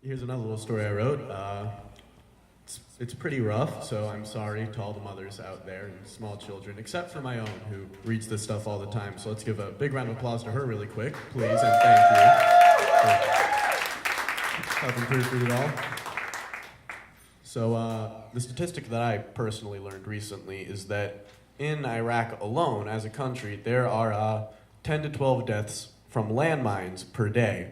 Here's another little story I wrote. It's pretty rough, so I'm sorry to all the mothers out there and small children, except for my own, who reads this stuff all the time. So let's give a big round of applause to her really quick, please, and thank you for helping proofread it all. So the statistic that I personally learned recently is that in Iraq alone, as a country, there are 10 to 12 deaths from landmines per day.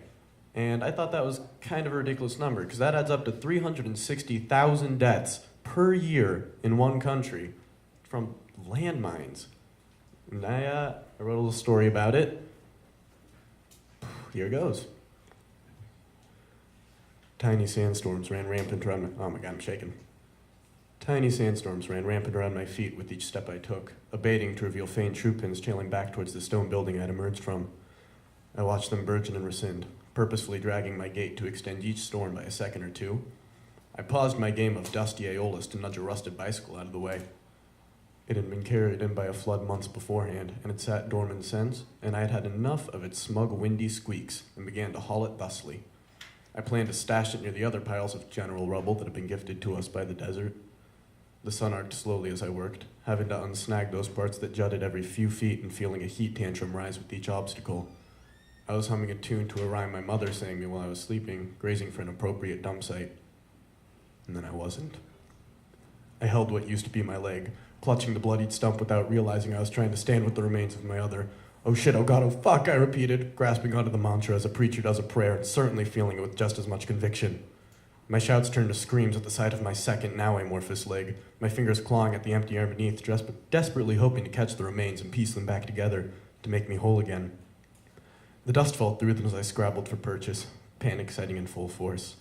And I thought that was kind of a ridiculous number, because that adds up to 360,000 deaths per year in one country from landmines. And I wrote a little story about it. Here goes. Tiny sandstorms ran rampant around my... Oh my God, I'm shaking. Tiny sandstorms ran rampant around my feet with each step I took, abating to reveal faint troop pins trailing back towards the stone building I'd emerged from. I watched them burgeon and rescind, purposefully dragging my gait to extend each storm by a second or two. I paused my game of dusty Aeolus to nudge a rusted bicycle out of the way. It had been carried in by a flood months beforehand, and had sat dormant since, and I had had enough of its smug, windy squeaks, and began to haul it thusly. I planned to stash it near the other piles of general rubble that had been gifted to us by the desert. The sun arced slowly as I worked, having to unsnag those parts that jutted every few feet and feeling a heat tantrum rise with each obstacle. I was humming a tune to a rhyme my mother sang me while I was sleeping, grazing for an appropriate dump site. And then I wasn't. I held what used to be my leg, clutching the bloodied stump without realizing I was trying to stand with the remains of my other. Oh shit, oh God, oh fuck, I repeated, grasping onto the mantra as a preacher does a prayer, and certainly feeling it with just as much conviction. My shouts turned to screams at the sight of my second, now amorphous leg, my fingers clawing at the empty air beneath, desperately hoping to catch the remains and piece them back together to make me whole again. The dust fell through them as I scrabbled for purchase, panic setting in full force.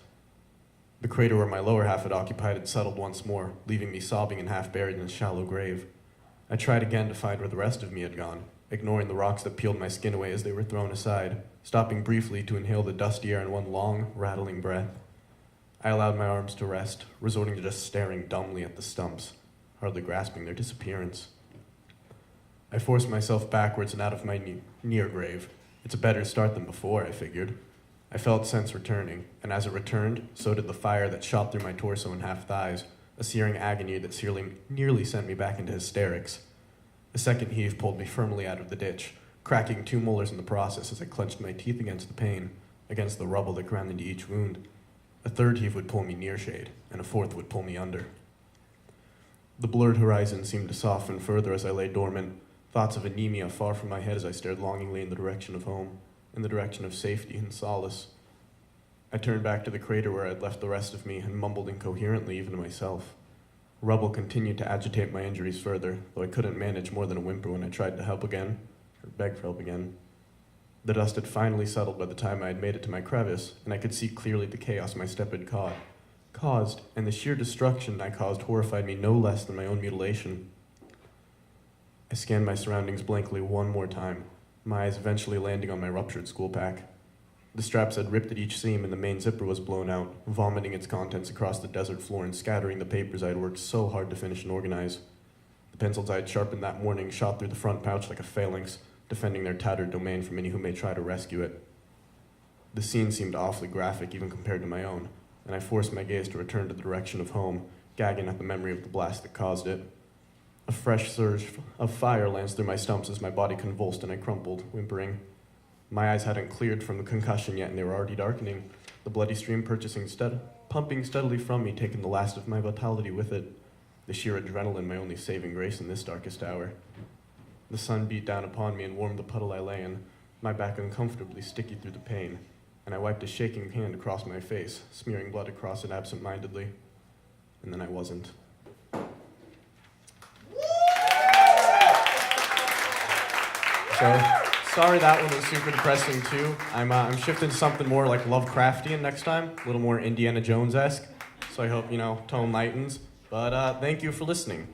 The crater where my lower half had occupied had settled once more, leaving me sobbing and half buried in a shallow grave. I tried again to find where the rest of me had gone, ignoring the rocks that peeled my skin away as they were thrown aside, stopping briefly to inhale the dusty air in one long, rattling breath. I allowed my arms to rest, resorting to just staring dumbly at the stumps, hardly grasping their disappearance. I forced myself backwards and out of my near grave. It's a better start than before, I figured. I felt sense returning, and as it returned, so did the fire that shot through my torso and half thighs, a searing agony that nearly sent me back into hysterics. A second heave pulled me firmly out of the ditch, cracking 2 molars in the process as I clenched my teeth against the pain, against the rubble that ground into each wound. A third heave would pull me near shade, and a fourth would pull me under. The blurred horizon seemed to soften further as I lay dormant, thoughts of anemia far from my head as I stared longingly in the direction of home, in the direction of safety and solace. I turned back to the crater where I had left the rest of me and mumbled incoherently even to myself. Rubble continued to agitate my injuries further, though I couldn't manage more than a whimper when I tried to help again, or beg for help again. The dust had finally settled by the time I had made it to my crevice, and I could see clearly the chaos my step had caused, and the sheer destruction I caused horrified me no less than my own mutilation. I scanned my surroundings blankly one more time, my eyes eventually landing on my ruptured school pack. The straps had ripped at each seam and the main zipper was blown out, vomiting its contents across the desert floor and scattering the papers I had worked so hard to finish and organize. The pencils I had sharpened that morning shot through the front pouch like a phalanx, defending their tattered domain from any who may try to rescue it. The scene seemed awfully graphic even compared to my own, and I forced my gaze to return to the direction of home, gagging at the memory of the blast that caused it. A fresh surge of fire lanced through my stumps as my body convulsed and I crumpled, whimpering. My eyes hadn't cleared from the concussion yet and they were already darkening, the bloody stream pumping steadily from me, taking the last of my vitality with it, the sheer adrenaline my only saving grace in this darkest hour. The sun beat down upon me and warmed the puddle I lay in, my back uncomfortably sticky through the pain, and I wiped a shaking hand across my face, smearing blood across it absent-mindedly. And then I wasn't. So, sorry that one was super depressing too. I'm shifting to something more like Lovecraftian next time, a little more Indiana Jones-esque. So I hope, tone lightens. But thank you for listening.